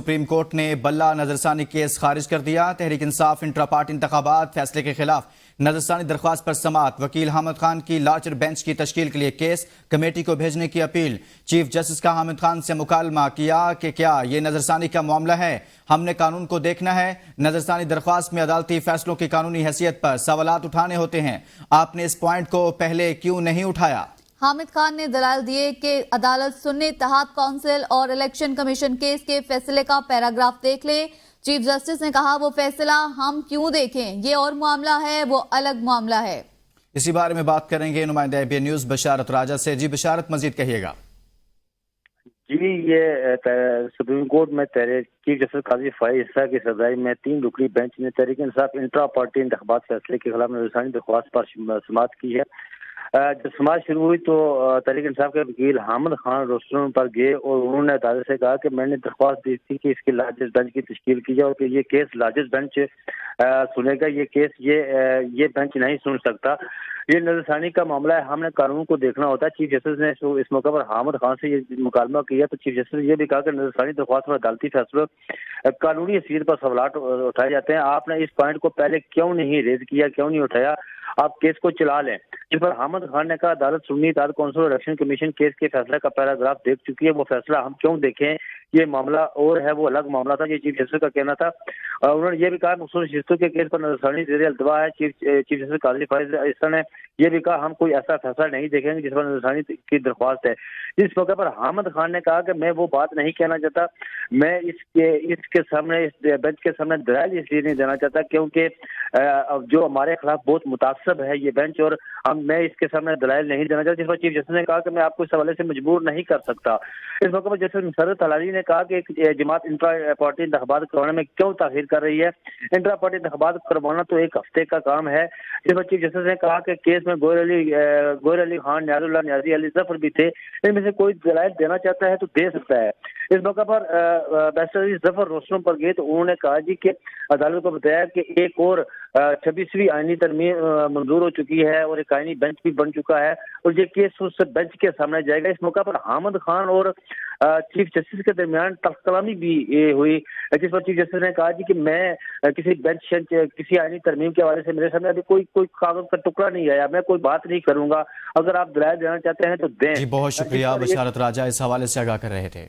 Supreme court نے بلہ نظرثانی case خارج کر دیا۔ تحریک انصاف انٹرا پارٹی انتخابات فیصلے کے خلاف نظرثانی درخواست پر سماعت۔ وکیل حامد خان کی لارجر بینچ کی تشکیل کے لیے کیس کمیٹی کو بھیجنے کی اپیل۔ چیف جسٹس کا حامد خان سے مکالمہ کیا کہ کیا یہ نظرثانی کا معاملہ ہے، ہم نے قانون کو دیکھنا ہے۔ نظرثانی درخواست میں عدالتی فیصلوں کی قانونی حیثیت پر سوالات اٹھانے ہوتے ہیں، آپ نے اس پوائنٹ کو پہلے کیوں نہیں اٹھایا؟ حامد خان نے دلائل دیے کہ عدالت سننے اتحاد کونسل اور الیکشن کمیشن کیس کے فیصلے کا پیراگراف دیکھ لے۔ چیف جسٹس نے کہا وہ فیصلہ ہم کیوں دیکھیں، یہ اور معاملہ ہے، وہ الگ معاملہ ہے۔ اسی بارے میں بات کریں گے نمائندہ اے بی این نیوز بشارت راجہ سے۔ جی بشارت، مزید کہیے گا۔ جی، یہ سپریم کورٹ میں چیف جسٹس قاضی فائز عیسیٰ کی صدارت میں 3 رکنی بینچ نے تحریک انصاف انٹرا پارٹی انتخابات فیصلے کے خلاف نظرثانی درخواست پر سماعت کی ہے۔ جب سماعت شروع ہوئی تو تحریک انصاف کے وکیل حامد خان روسٹرم پر گئے اور انہوں نے عدالت سے کہا کہ میں نے درخواست دی تھی کہ اس کی لارجسٹ بینچ کی تشکیل کی جائے اور کہ یہ کیس لارجسٹ بینچ سنے گا، یہ کیس یہ بینچ نہیں سن سکتا، یہ نظرثانی کا معاملہ ہے، ہم نے قانون کو دیکھنا ہوتا ہے۔ چیف جسٹس نے اس موقع پر حامد خان سے یہ مکالمہ کیا تو چیف جسٹس نے یہ بھی کہا کہ نظرثانی درخواست پر عدالتی فیصلوں قانونی حیثیت پر سوالات اٹھائے جاتے ہیں، آپ نے اس پوائنٹ کو پہلے کیوں نہیں ریز کیا، کیوں نہیں اٹھایا، آپ کیس کو چلا لیں۔ جس پر حامد خان نے کہا عدالت سنی اتحاد کونسل اور الیکشن کمیشن کیس کے فیصلے کا پیراگراف دیکھ چکی ہے، وہ فیصلہ ہم کیوں دیکھیں، یہ معاملہ اور ہے، وہ الگ معاملہ تھا، یہ چیف جسٹس کا کہنا تھا۔ انہوں نے یہ بھی کہا مخصوص نشستوں کے کیس پر نظرثانی زیر التوا ہے۔ چیف جسٹس قاضی فائز عیسیٰ نے یہ بھی کہا ہم کوئی ایسا فیصلہ نہیں دیکھیں گے جس پر نظرثانی کی درخواست ہے۔ اس موقع پر حامد خان نے کہا کہ میں وہ بات نہیں کہنا چاہتا، میں اس کے سامنے، اس بینچ کے سامنے دلائل اس لیے نہیں دینا چاہتا کیونکہ جو ہمارے خلاف بہت متعصب ہے یہ بینچ، اور میں اس کے سامنے دلائل نہیں دینا چاہتا۔ جس پر چیف جسٹس نے کہا کہ میں آپ کو اس حوالے سے مجبور نہیں کر سکتا۔ اس موقع پر جسٹس مسرت حلالی نے کہا کہ جماعت انٹرا پارٹی انتخابات کروانے میں کیوں تاخیر کر رہی ہے، انٹرا پارٹی انتخابات کروانا تو ایک ہفتے کا کام ہے۔ جس پر چیف جسٹس نے کہا کہ کیس میں گوہر علی خان، نیاز اللہ نیازی، علی ظفر بھی تھے، ان میں سے کوئی دلائل دینا چاہتا ہے تو دے سکتا ہے۔ اس موقع پر بیرسٹر علی ظفر روسٹرم پر گئے تو انہوں نے کہا جی کہ عدالت کو بتایا کہ ایک اور 26ویں آئینی ترمیم منظور ہو چکی ہے اور ایک آئینی بینچ بھی بن چکا ہے اور یہ کیس اس بینچ کے سامنے جائے گا۔ اس موقع پر حامد خان اور چیف جسٹس کے درمیان تلخ کلامی بھی ہوئی، جس پر چیف جسٹس نے کہا جی کہ میں کسی بینچ کسی آئینی ترمیم کے حوالے سے میرے سامنے ابھی کوئی کاغذ کا ٹکڑا نہیں آیا، میں کوئی بات نہیں کروں گا، اگر آپ دلائل دینا چاہتے ہیں تو دیں۔ جی بہت شکریہ بشارت راجہ، اس حوالے سے آگاہ کر رہے تھے۔